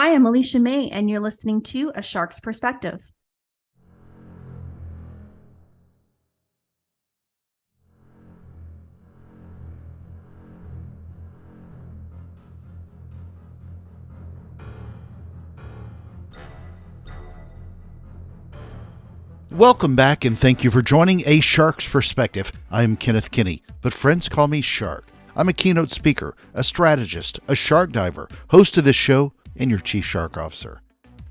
Hi, I'm Alecia May, and you're listening to A Shark's Perspective. Welcome back, and thank you for joining A Shark's Perspective. I am Kenneth Kinney, but friends call me Shark. I'm a keynote speaker, a strategist, a shark diver, host of this show, and your chief shark officer.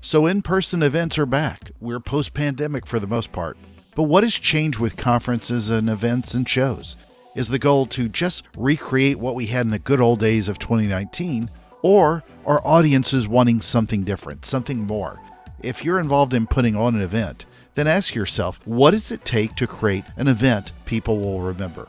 So in-person events are back. We're post-pandemic for the most part. But what has changed with conferences and events and shows? Is the goal to just recreate what we had in the good old days of 2019? Or are audiences wanting something different, something more? If you're involved in putting on an event, then ask yourself, what does it take to create an event people will remember?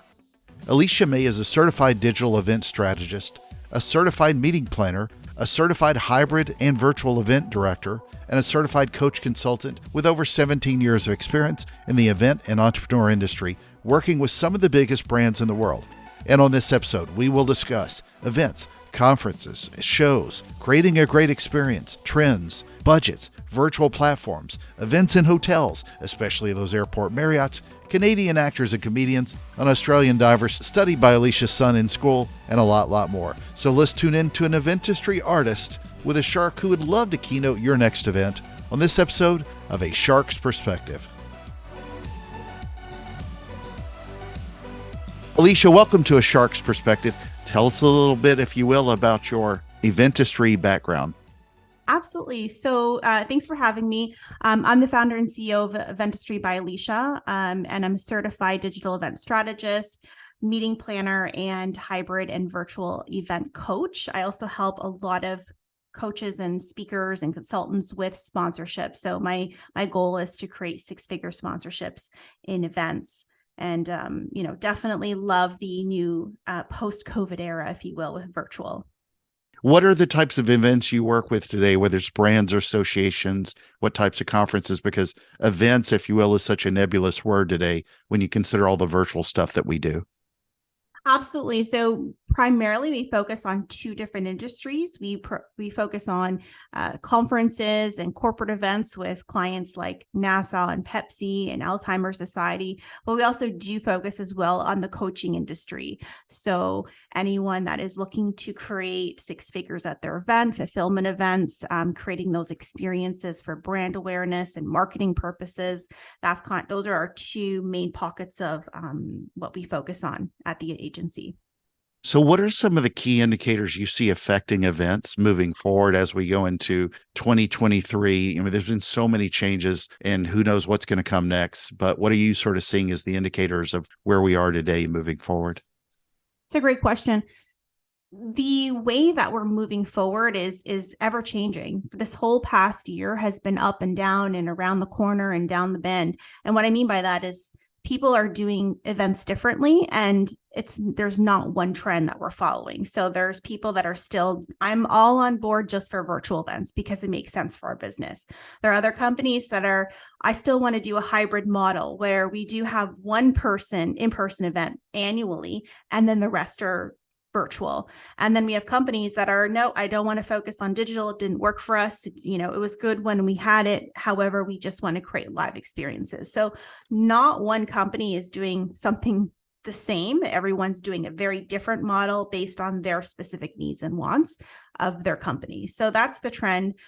Alecia May is a certified digital event strategist, a certified meeting planner, a certified hybrid and virtual event director, and a certified coach consultant with over 17 years of experience in the event and entrepreneur industry, working with some of the biggest brands in the world. And on this episode, we will discuss events, conferences, shows, creating a great experience, trends, budgets, virtual platforms, events in hotels, especially those airport Marriotts, Canadian actors and comedians, an Australian diver studied by Alicia's son in school, and a lot more. So let's tune in to an event industry artist with a shark who would love to keynote your next event on this episode of A Shark's Perspective. Alecia, welcome to A Shark's Perspective. Tell us a little bit, if you will, about your event industry background. Absolutely. So thanks for having me. I'm the founder and CEO of Eventistry by Alecia, and I'm a certified digital event strategist, meeting planner, and hybrid and virtual event coach. I also help a lot of coaches and speakers and consultants with sponsorship. So my goal is to create six-figure sponsorships in events. And, definitely love the new post-COVID era, if you will, with virtual. What are the types of events you work with today, whether it's brands or associations, what types of conferences? Because events, if you will, is such a nebulous word today when you consider all the virtual stuff that we do. Absolutely. So primarily we focus on two different industries. We focus on conferences and corporate events with clients like NASA and Pepsi and Alzheimer's Society, but we also do focus as well on the coaching industry. So anyone that is looking to create six figures at their event, fulfillment events, creating those experiences for brand awareness and marketing purposes, those are our two main pockets of what we focus on at the agency. So what are some of the key indicators you see affecting events moving forward as we go into 2023? I mean, there's been so many changes and who knows what's going to come next, but what are you sort of seeing as the indicators of where we are today moving forward? It's a great question. The way that we're moving forward is ever changing. This whole past year has been up and down and around the corner and down the bend. And what I mean by that is people are doing events differently, and there's not one trend that we're following. So there's people that are still, I'm all on board just for virtual events because it makes sense for our business. There are other companies that I still want to do a hybrid model where we do have one person in-person event annually, and then the rest are virtual. And then we have companies that are, no, I don't want to focus on digital. It didn't work for us. It was good when we had it. However, we just want to create live experiences. So not one company is doing something the same. Everyone's doing a very different model based on their specific needs and wants of their company. So that's the trend.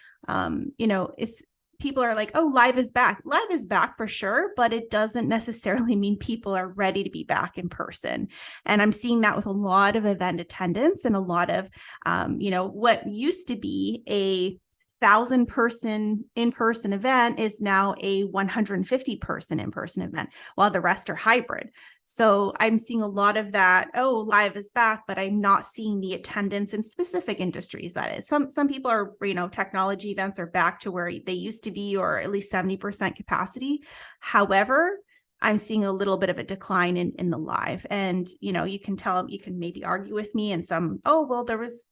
People are like, oh, live is back. Live is back for sure, but it doesn't necessarily mean people are ready to be back in person. And I'm seeing that with a lot of event attendance and a lot of, what used to be a 1,000-person in-person event is now a 150-person in-person event, while the rest are hybrid. So I'm seeing a lot of that, oh, live is back, but I'm not seeing the attendance in specific industries. That is, some people are, technology events are back to where they used to be, or at least 70% capacity. However, I'm seeing a little bit of a decline in the live. And, you can tell, you can maybe argue with me and there was,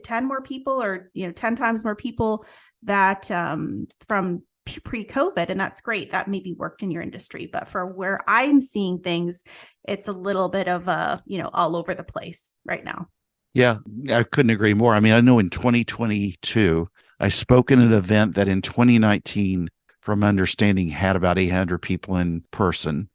10 more people or, 10 times more people that from pre-COVID, and that's great. That maybe worked in your industry, but for where I'm seeing things, it's a little bit of all over the place right now. Yeah, I couldn't agree more. I mean, I know in 2022, I spoke in an event that in 2019, from understanding, had about 800 people in person.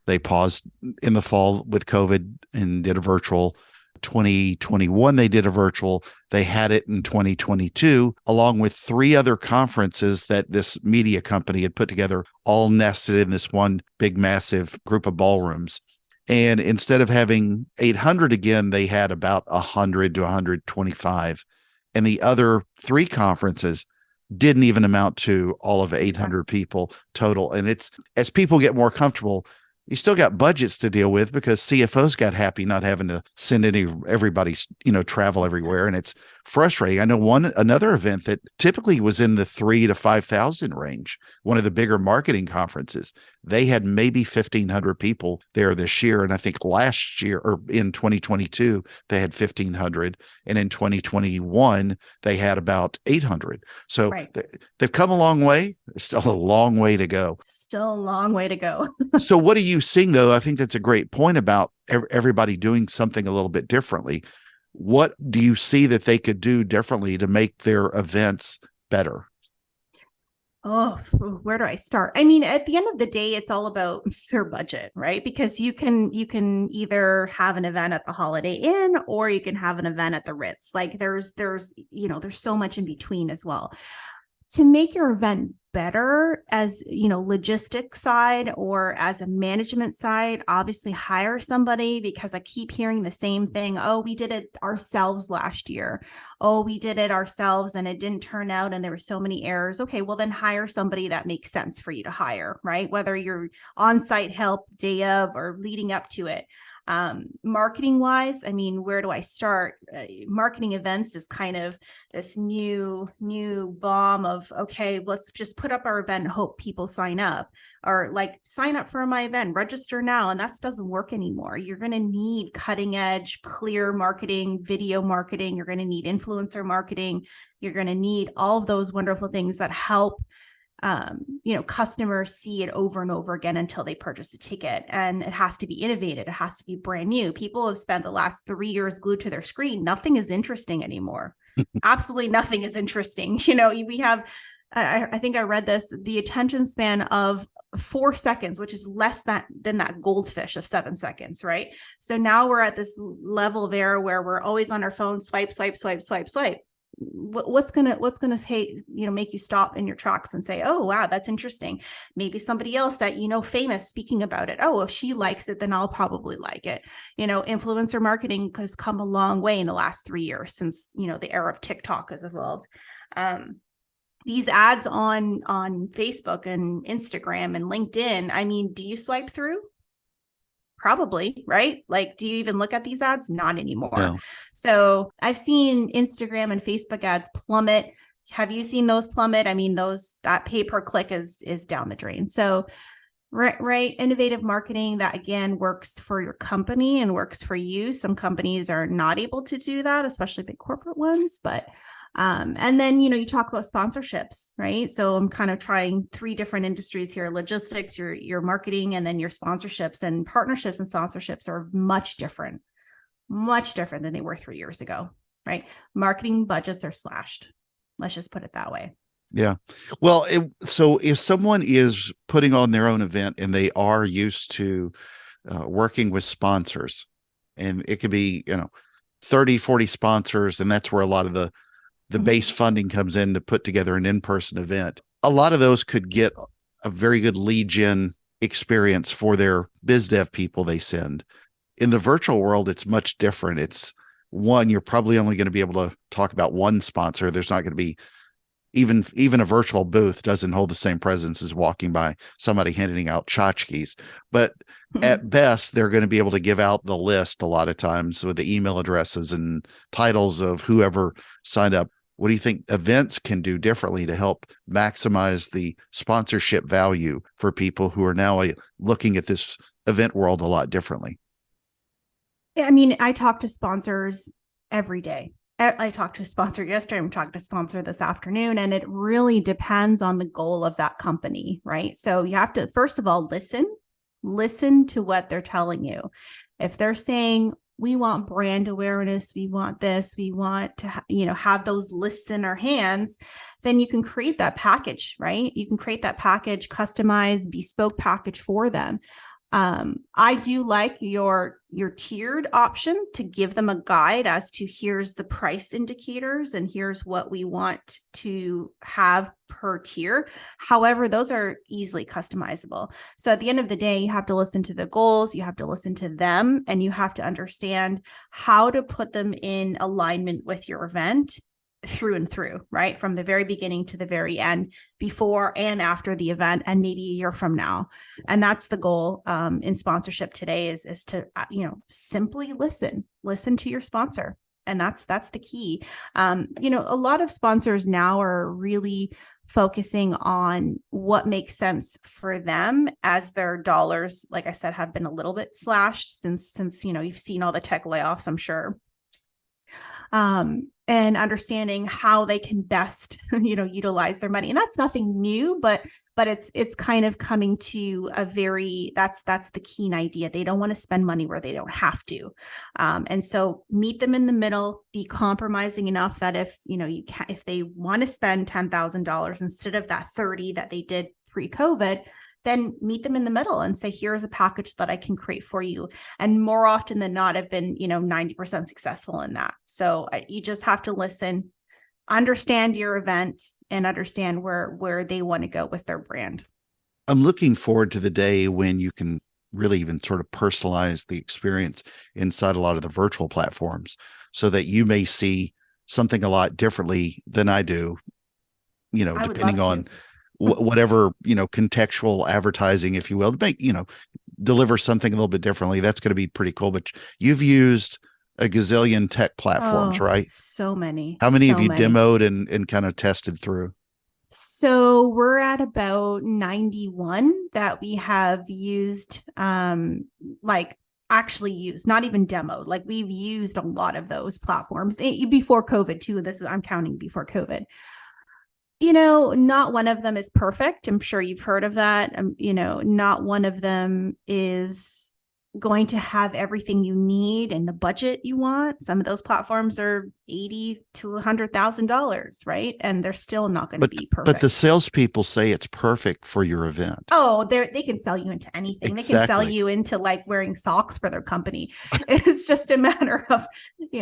They paused in the fall with COVID and did a virtual. 2021, they did a virtual. They had it in 2022, along with three other conferences that this media company had put together, all nested in this one big, massive group of ballrooms. And instead of having 800 again, they had about 100 to 125. And the other three conferences didn't even amount to all of 800 Exactly. people total. And it's as people get more comfortable, you still got budgets to deal with because CFOs got happy not having to send everybody's, travel everywhere. And Exactly. it's frustrating. I know another event that typically was in the 3 to 5,000 range, one of the bigger marketing conferences. They had maybe 1,500 people there this year. And I think last year or in 2022, they had 1,500. And in 2021, they had about 800. So Right. they've come a long way. There's still a long way to go. Still a long way to go. So what are you seeing though? I think that's a great point about everybody doing something a little bit differently. What do you see that they could do differently to make their events better? Oh, where do I start? I mean, at the end of the day, it's all about their budget, right? Because you can either have an event at the Holiday Inn or you can have an event at the Ritz. Like there's so much in between as well. To make your event better, as logistic side or as a management side, obviously hire somebody, because I keep hearing the same thing. Oh, we did it ourselves last year. Oh, we did it ourselves and it didn't turn out and there were so many errors. Okay, well then hire somebody that makes sense for you to hire, right? Whether you're on-site help day of or leading up to it. Marketing wise, I mean, where do I start? Marketing events is kind of this new bomb of, okay, let's just put up our event and hope people sign up, or like sign up for my event, register now. And that doesn't work anymore. You're going to need cutting edge, clear marketing, video marketing. You're going to need influencer marketing. You're going to need all of those wonderful things that help customers see it over and over again until they purchase a ticket. And it has to be innovative. It has to be brand new. People have spent the last 3 years glued to their screen. Nothing is interesting anymore. Absolutely nothing is interesting. We have, I think I read this, the attention span of 4 seconds, which is less than that goldfish of 7 seconds, right? So now we're at this level of error where we're always on our phone, swipe, swipe, swipe, swipe, swipe. What's gonna say, make you stop in your tracks and say, oh wow, that's interesting. Maybe somebody else that famous speaking about it. Oh, if she likes it, then I'll probably like it. Influencer marketing has come a long way in the last 3 years since the era of TikTok has evolved. These ads on Facebook and Instagram and LinkedIn, I mean, do you swipe through? Probably, right? Like, do you even look at these ads? Not anymore. No. So I've seen Instagram and Facebook ads plummet. Have you seen those plummet? I mean, that pay per click is down the drain. So right, innovative marketing that again works for your company and works for you. Some companies are not able to do that, especially big corporate ones, but and then, you talk about sponsorships, right? So I'm kind of trying three different industries here: logistics, your marketing, and then your sponsorships. And partnerships and sponsorships are much different than they were 3 years ago, right? Marketing budgets are slashed. Let's just put it that way. Yeah. Well, so if someone is putting on their own event and they are used to working with sponsors, and it could be, 30, 40 sponsors, and that's where a lot of the base funding comes in to put together an in-person event. A lot of those could get a very good lead gen experience for their biz dev people they send. In the virtual world, it's much different. It's one, you're probably only going to be able to talk about one sponsor. There's not going to be even a virtual booth doesn't hold the same presence as walking by somebody handing out tchotchkes. But at best, they're going to be able to give out the list a lot of times with the email addresses and titles of whoever signed up. What do you think events can do differently to help maximize the sponsorship value for people who are now looking at this event world a lot differently? I mean, I talk to sponsors every day. I talked to a sponsor yesterday. I'm talking to a sponsor this afternoon, and it really depends on the goal of that company, right? So you have to, first of all, listen to what they're telling you. If they're saying, we want brand awareness, we want this, we want to have those lists in our hands, then you can create that package, right? You can create that package, customized, bespoke package for them. I do like your tiered option to give them a guide as to here's the price indicators and here's what we want to have per tier. However, those are easily customizable. So at the end of the day, you have to listen to the goals, you have to listen to them, and you have to understand how to put them in alignment with your event through and through, right? From the very beginning to the very end, before and after the event, and maybe a year from now. And that's the goal in sponsorship today is to, simply listen to your sponsor. And that's the key. A lot of sponsors now are really focusing on what makes sense for them, as their dollars, like I said, have been a little bit slashed since you've seen all the tech layoffs, I'm sure. And understanding how they can best, utilize their money. And that's nothing new, but it's kind of coming to a that's the keen idea. They don't want to spend money where they don't have to. And so meet them in the middle, be compromising enough that if they want to spend $10,000 instead of that 30 that they did pre-COVID, then meet them in the middle and say, here's a package that I can create for you. And more often than not, I've been, 90% successful in that. So you just have to listen, understand your event, and understand where they want to go with their brand. I'm looking forward to the day when you can really even sort of personalize the experience inside a lot of the virtual platforms, so that you may see something a lot differently than I do, depending on whatever, contextual advertising, if you will, to make, deliver something a little bit differently. That's going to be pretty cool. But you've used a gazillion tech platforms, right? So many. How many have you demoed and kind of tested through? So we're at about 91 that we have used, actually used, not even demoed. Like, we've used a lot of those platforms before COVID too. I'm counting before COVID. Not one of them is perfect. I'm sure you've heard of that. Not one of them is going to have everything you need and the budget you want. Some of those platforms are $80,000 to $100,000, right? And they're still not going to be perfect. But the salespeople say it's perfect for your event. Oh, they can sell you into anything. Exactly. They can sell you into like wearing socks for their company. It's just a matter of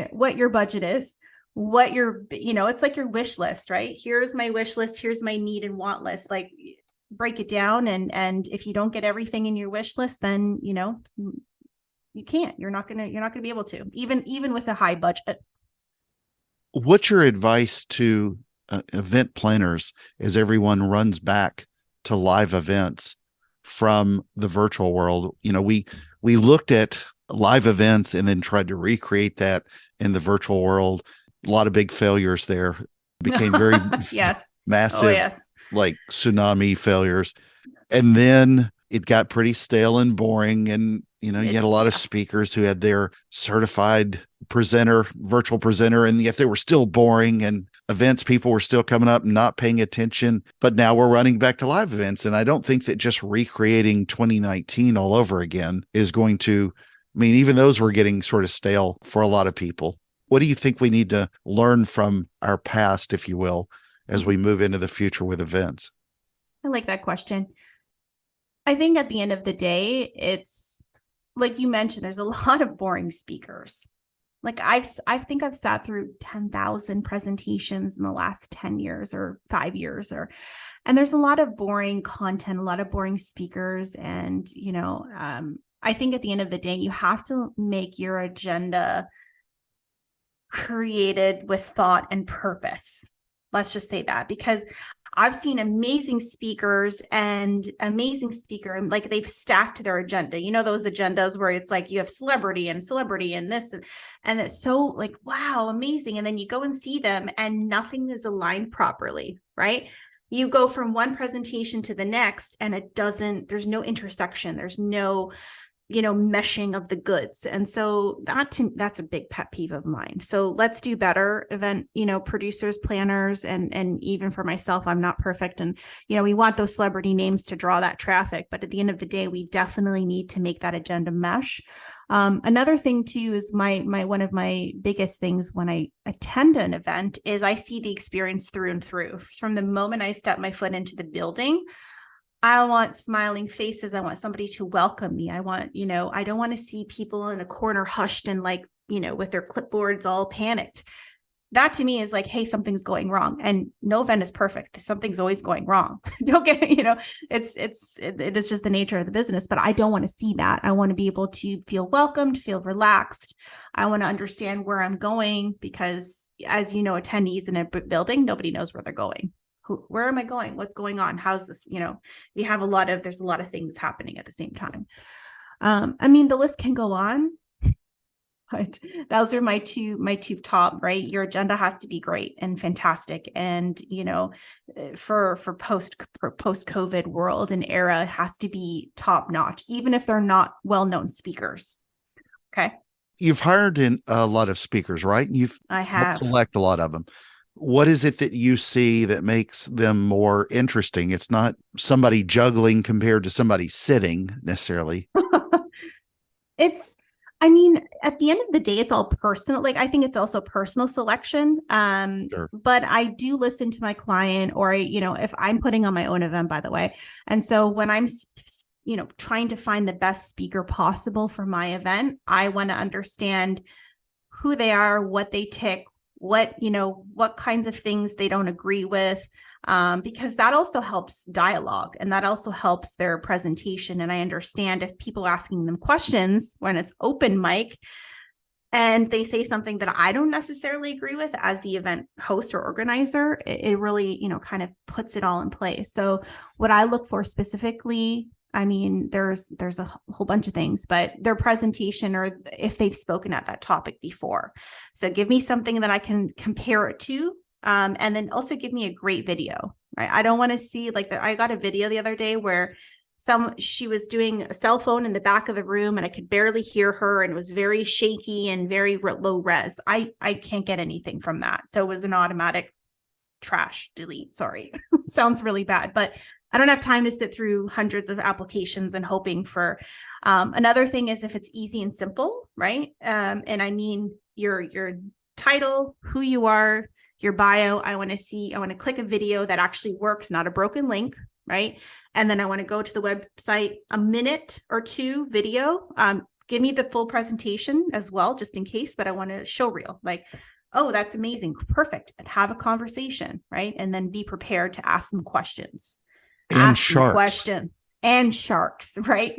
what your budget is. What it's like your wish list, right? Here's my wish list. Here's my need and want list. Like, break it down. And if you don't get everything in your wish list, then, you can't, you're not going to be able to, even with a high budget. What's your advice to event planners as everyone runs back to live events from the virtual world? We looked at live events and then tried to recreate that in the virtual world. A lot of big failures there. It became very yes. massive, like tsunami failures. And then it got pretty stale and boring. And, you had a lot of speakers who had their certified presenter, virtual presenter, and yet they were still boring. And events, people were still coming up and not paying attention. But now we're running back to live events. And I don't think that just recreating 2019 all over again is going to, even those were getting sort of stale for a lot of people. What do you think we need to learn from our past, if you will, as we move into the future with events? I like that question. I think at the end of the day, it's like you mentioned, there's a lot of boring speakers. Like I think I've sat through 10,000 presentations in the last 10 years or 5 years, and there's a lot of boring content, a lot of boring speakers. And, I think at the end of the day, you have to make your agenda created with thought and purpose. Let's just say that, because I've seen amazing speakers and like they've stacked their agenda. Those agendas where it's like you have celebrity and this, and it's so like, wow, amazing. And then you go and see them and nothing is aligned properly, right? You go from one presentation to the next and there's no intersection. There's no meshing of the goods. And so that's a big pet peeve of mine. So let's do better, event, producers, planners, and even for myself, I'm not perfect. And, we want those celebrity names to draw that traffic, but at the end of the day, we definitely need to make that agenda mesh. Another thing too is my one of my biggest things when I attend an event is I see the experience through and through. From the moment I step my foot into the building, I want smiling faces. I want somebody to welcome me. I want, I don't want to see people in a corner hushed and with their clipboards all panicked. That to me is like, hey, something's going wrong. And no event is perfect. Something's always going wrong. Don't get, it is just the nature of the business, but I don't want to see that. I want to be able to feel welcomed, feel relaxed. I want to understand where I'm going because as attendees in a building, nobody knows where they're going. Where am I going? What's going on? How's this? There's a lot of things happening at the same time. The list can go on, but those are my two top, right? Your agenda has to be great and fantastic. And, for post-COVID world and era, it has to be top notch, even if they're not well-known speakers. Okay. You've hired in a lot of speakers, right? I have. Select a lot of them. What is it that you see that makes them more interesting? It's not somebody juggling compared to somebody sitting necessarily. At the end of the day, it's all personal. Like, I think it's also personal selection. Sure. But I do listen to my client or, if I'm putting on my own event, by the way. And so when I'm, trying to find the best speaker possible for my event, I want to understand who they are, what they tick, what kinds of things they don't agree with, because that also helps dialogue and that also helps their presentation. And I understand if people asking them questions when it's open mic and they say something that I don't necessarily agree with as the event host or organizer, it really, kind of puts it all in place. So what I look for specifically, there's a whole bunch of things, but their presentation or if they've spoken at that topic before. So give me something that I can compare it to. And then also give me a great video, right? I don't want to see I got a video the other day where she was doing a cell phone in the back of the room and I could barely hear her and it was very shaky and very low res. I can't get anything from that. So it was an automatic trash delete. Sorry. Sounds really bad, but I don't have time to sit through hundreds of applications and hoping for, another thing is if it's easy and simple, right? And your title, who you are, your bio. I want to click a video that actually works, not a broken link, right? And then I want to go to the website, a minute or two video. Give me the full presentation as well, just in case, but I want to show reel oh, that's amazing. Perfect. And have a conversation, right? And then be prepared to ask them questions. And sharks. And sharks, right?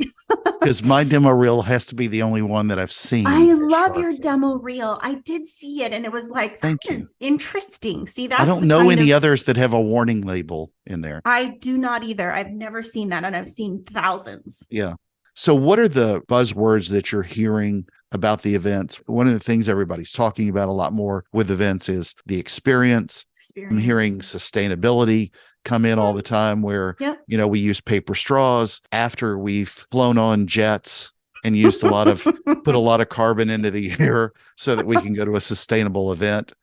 Because my demo reel has to be the only one that I've seen. I love your demo reel. I did see it, and it was like, that is interesting. See, that's I don't know any others that have a warning label in there. I do not either. I've never seen that, and I've seen thousands. Yeah. So what are the buzzwords that you're hearing about the events? One of the things everybody's talking about a lot more with events is the experience. I'm hearing sustainability come in all the time where, we use paper straws after we've flown on jets and used put a lot of carbon into the air so that we can go to a sustainable event,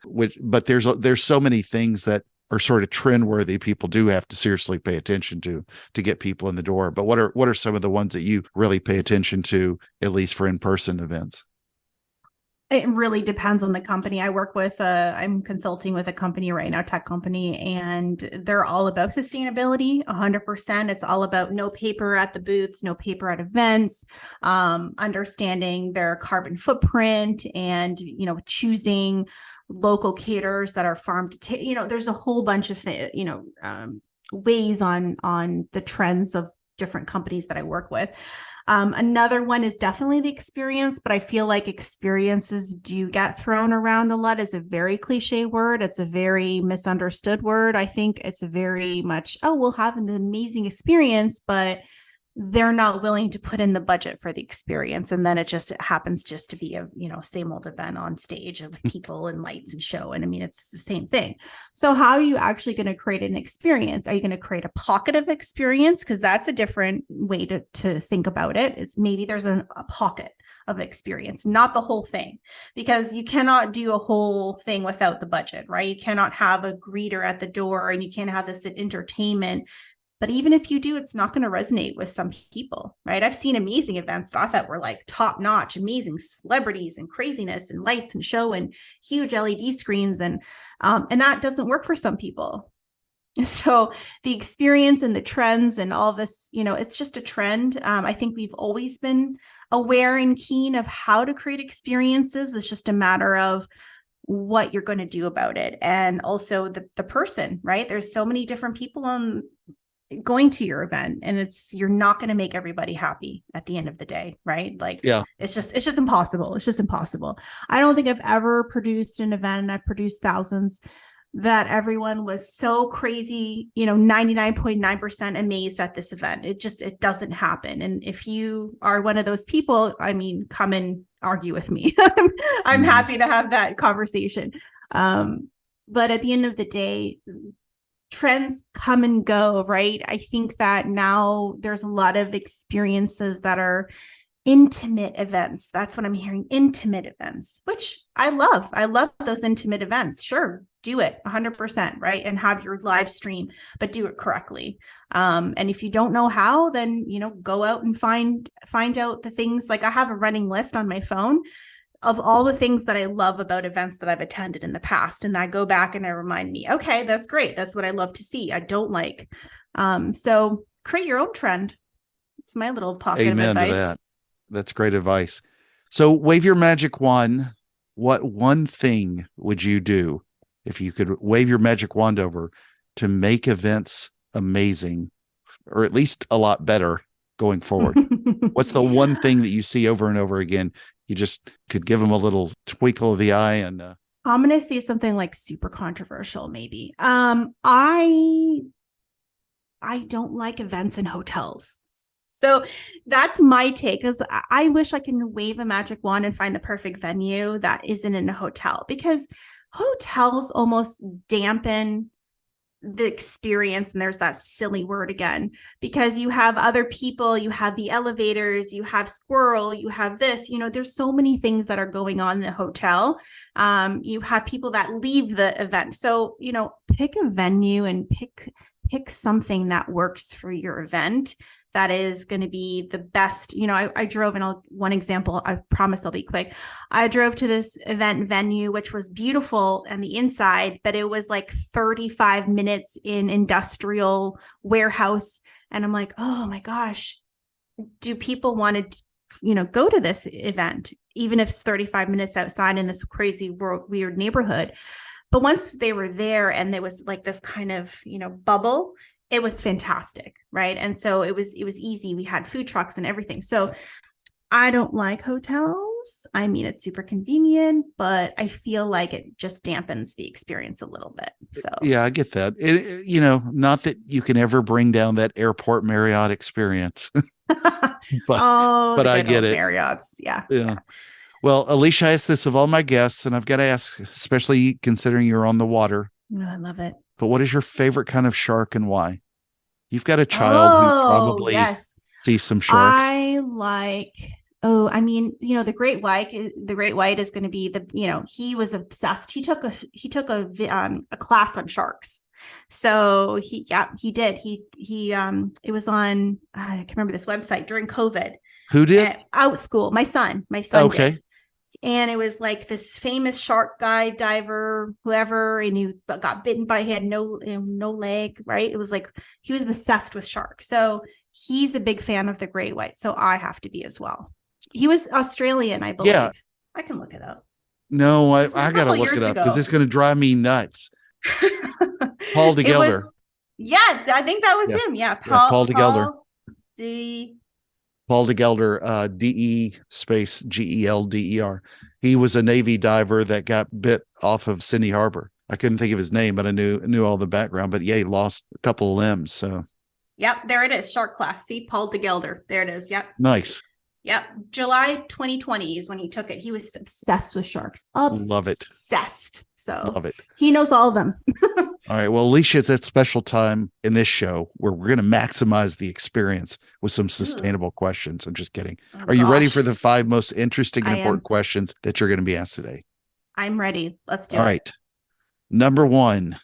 but there's so many things that are sort of trend worthy. People do have to seriously pay attention to get people in the door. But what are some of the ones that you really pay attention to, at least for in-person events? It really depends on the company. I work with, I'm consulting with a company right now, tech company, and they're all about sustainability, 100%. It's all about no paper at the booths, no paper at events, understanding their carbon footprint and, choosing local caterers that are farm to table. There's a whole bunch of, ways on the trends of different companies that I work with. Another one is definitely the experience, but I feel like experiences do get thrown around a lot as a very cliche word. It's a very misunderstood word. I think it's a very much, we'll have an amazing experience, but they're not willing to put in the budget for the experience. And then it just happens just to be a, same old event on stage with people and lights and show. And I mean, it's the same thing. So how are you actually going to create an experience? Are you going to create a pocket of experience? Because that's a different way to think about it. Is maybe there's a pocket of experience, not the whole thing, because you cannot do a whole thing without the budget, right? You cannot have a greeter at the door and you can't have this entertainment. But even if you do, it's not going to resonate with some people, right? I've seen amazing events that I thought were like top notch, amazing celebrities and craziness and lights and show and huge LED screens. And that doesn't work for some people. So the experience and the trends and all of this, it's just a trend. I think we've always been aware and keen of how to create experiences. It's just a matter of what you're going to do about it. And also the person, right? There's so many different people going to your event, and you're not going to make everybody happy at the end of the day, right? Like, yeah, it's just impossible. It's just impossible. I don't think I've ever produced an event, and I've produced thousands, that everyone was so crazy, 99.9% amazed at this event. It doesn't happen. And if you are one of those people, I mean, come and argue with me. I'm happy to have that conversation. But at the end of the day, trends come and go, right? I think that now there's a lot of experiences that are intimate events. That's what I'm hearing, intimate events, which I love. I love those intimate events. Sure, do it 100%, right? And have your live stream, but do it correctly. And if you don't know how, then, go out and find out the things. Like, I have a running list on my phone of all the things that I love about events that I've attended in the past. And I go back and I remind me, okay, that's great. That's what I love to see. I don't like. So create your own trend. It's my little pocket of advice. To that. That's great advice. So wave your magic wand. What one thing would you do if you could wave your magic wand over to make events amazing, or at least a lot better going forward? What's the one thing that you see over and over again? You just could give them a little twinkle of the eye. And I'm going to say something like super controversial, maybe. I don't like events in hotels. So that's my take, because I wish I can wave a magic wand and find the perfect venue that isn't in a hotel, because hotels almost dampen the experience. And there's that silly word again, because you have other people, you have the elevators, you have squirrel, you have this, there's so many things that are going on in the hotel. You have people that leave the event. So, pick a venue and pick something that works for your event, that is going to be the best. I drove, and one example, I promise I'll be quick. I drove to this event venue, which was beautiful on the inside, but it was like 35 minutes in industrial warehouse. And I'm like, oh my gosh, do people want to, go to this event, even if it's 35 minutes outside in this crazy weird neighborhood? But once they were there and there was like this kind of, bubble, it was fantastic, right? And so it was easy. We had food trucks and everything. So I don't like hotels. I mean, it's super convenient, but I feel like it just dampens the experience a little bit. So yeah, I get that. Not that you can ever bring down that airport Marriott experience, but I get it. Marriott's, yeah. Well, Alecia, I asked this of all my guests, and I've got to ask, especially considering you're on the water. Oh, I love it. But what is your favorite kind of shark and why? You've got a child who probably sees some sharks. I like, the great white is going to be he was obsessed. He took a class on sharks. So he did. It was on, I can't remember this website during COVID. Who did? Outschool. My son okay. did. And it was like this famous shark guy, diver, whoever, and he got bitten by, he had no leg, right? It was like, he was obsessed with sharks. So he's a big fan of the great white. So I have to be as well. He was Australian, I believe. Yeah. I can look it up. No, I got to look it up because it's going to drive me nuts. Paul DeGelder. Yes, I think that was him. Yeah. Paul DeGelder. Paul DeGelder, DE space GELDER. He was a Navy diver that got bit off of Sydney Harbor. I couldn't think of his name, but I knew all the background. But yeah, he lost a couple of limbs. So Yep, there it is. Shark class. See, Paul de Gelder. There it is. Yep. Nice. Yep. July 2020 is when he took it. He was obsessed with sharks. Love it. Obsessed. So Love it. he knows all of them. All right. Well, Alecia, it's that special time in this show where we're going to maximize the experience with some sustainable questions. I'm just kidding. Oh, Are you ready gosh. for the 5 most interesting and I am. important questions that you're going to be asked today? I'm ready. Let's do All it. right. Number 1,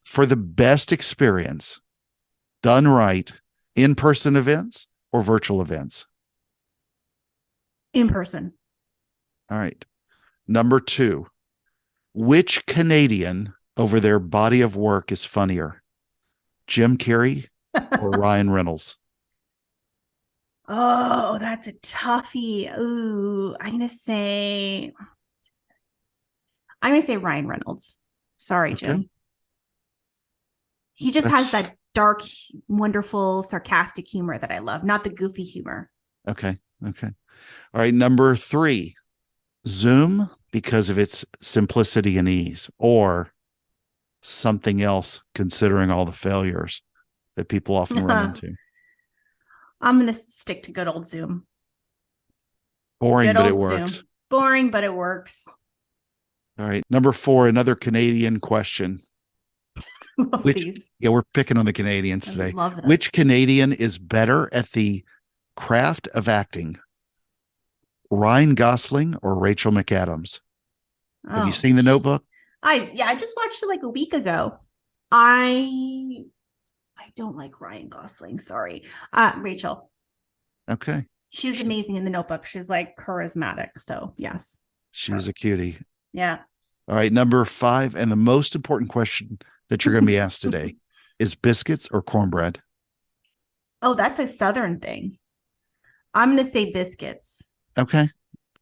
for the best experience done right, in-person events or virtual events? In person. All right. Number 2, which Canadian over their body of work is funnier? Jim Carrey or Ryan Reynolds? Oh, that's a toughie. Ooh, I'm gonna say Ryan Reynolds. Sorry, Okay. Jim. He just has that dark, wonderful, sarcastic humor that I love, not the goofy humor. Okay. Okay. All right. Number 3, Zoom because of its simplicity and ease, or something else considering all the failures that people often run into. I'm gonna stick to good old Zoom. Boring, Good but it old works. Zoom. Boring, but it works. All right. Number 4, another Canadian question. Love these. Yeah, we're picking on the Canadians I today. love this. Which Canadian is better at the craft of acting? Ryan Gosling or Rachel McAdams? Have you seen The Notebook? I just watched it like a week ago. I don't like Ryan Gosling. Sorry. Rachel. Okay. She was amazing in The Notebook. She's like charismatic. So yes. She's a cutie. Yeah. All right. Number 5, and the most important question that you're going to be asked today is biscuits or cornbread? Oh, that's a Southern thing. I'm going to say biscuits. Okay.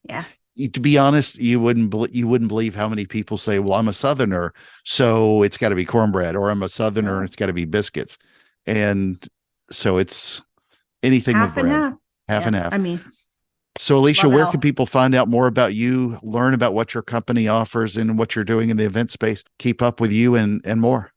Yeah. To be honest, you wouldn't believe how many people say, well, I'm a Southerner, so it's got to be cornbread, or I'm a Southerner and it's got to be biscuits. And so it's anything Half with bread. and half. Half and half. I mean, so Alecia, love it where all. can people find out more about you, learn about what your company offers and what you're doing in the event space, keep up with you and more?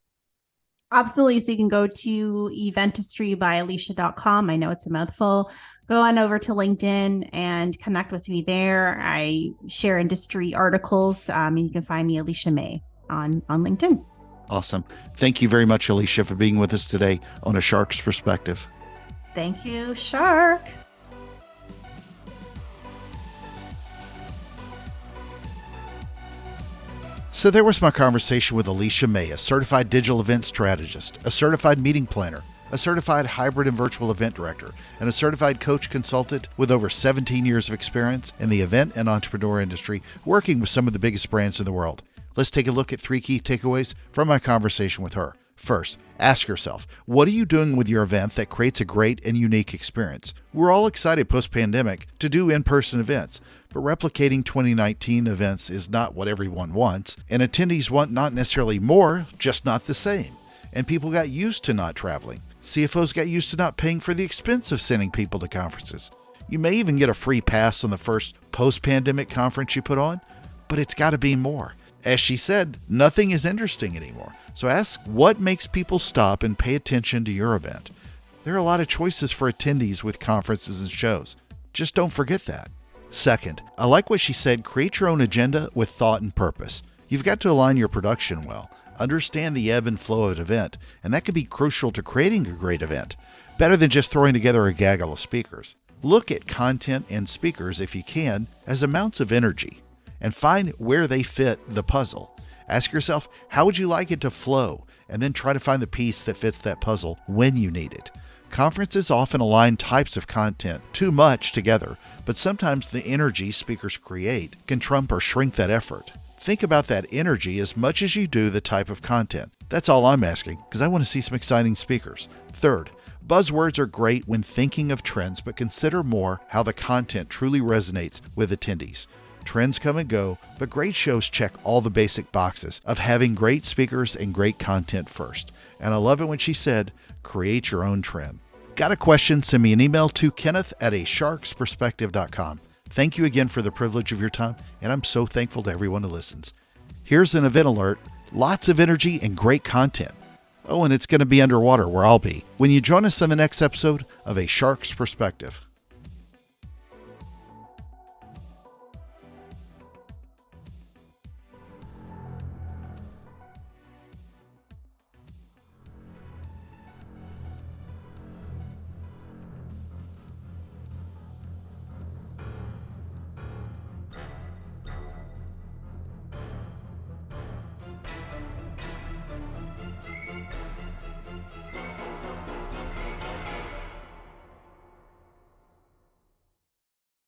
Absolutely. So you can go to eventistrybyalecia.com. I know it's a mouthful. Go on over to LinkedIn and connect with me there. I share industry articles. And you can find me Alecia May on LinkedIn. Awesome. Thank you very much, Alecia, for being with us today on A Shark's Perspective. Thank you, Shark. So there was my conversation with Alecia May, a certified digital event strategist, a certified meeting planner, a certified hybrid and virtual event director, and a certified coach consultant with over 17 years of experience in the event and entrepreneur industry, working with some of the biggest brands in the world. Let's take a look at 3 key takeaways from my conversation with her. First, ask yourself, what are you doing with your event that creates a great and unique experience? We're all excited post-pandemic to do in-person events, but replicating 2019 events is not what everyone wants, and attendees want not necessarily more, just not the same. And people got used to not traveling. CFOs got used to not paying for the expense of sending people to conferences. You may even get a free pass on the first post-pandemic conference you put on, but it's got to be more. As she said, nothing is interesting anymore. So ask what makes people stop and pay attention to your event. There are a lot of choices for attendees with conferences and shows. Just don't forget that. Second, I like what she said, create your own agenda with thought and purpose. You've got to align your production well, understand the ebb and flow of an event, and that can be crucial to creating a great event. Better than just throwing together a gaggle of speakers. Look at content and speakers, if you can, as amounts of energy, and find where they fit the puzzle. Ask yourself, how would you like it to flow? And then try to find the piece that fits that puzzle when you need it. Conferences often align types of content too much together, but sometimes the energy speakers create can trump or shrink that effort. Think about that energy as much as you do the type of content. That's all I'm asking, because I want to see some exciting speakers. Third, buzzwords are great when thinking of trends, but consider more how the content truly resonates with attendees. Trends come and go, but great shows check all the basic boxes of having great speakers and great content first. And I love it when she said, create your own trend. Got a question? Send me an email to kenneth@asharksperspective.com. Thank you again for the privilege of your time, and I'm so thankful to everyone who listens. Here's an event alert, lots of energy and great content. Oh, and it's going to be underwater where I'll be when you join us in the next episode of A Shark's Perspective.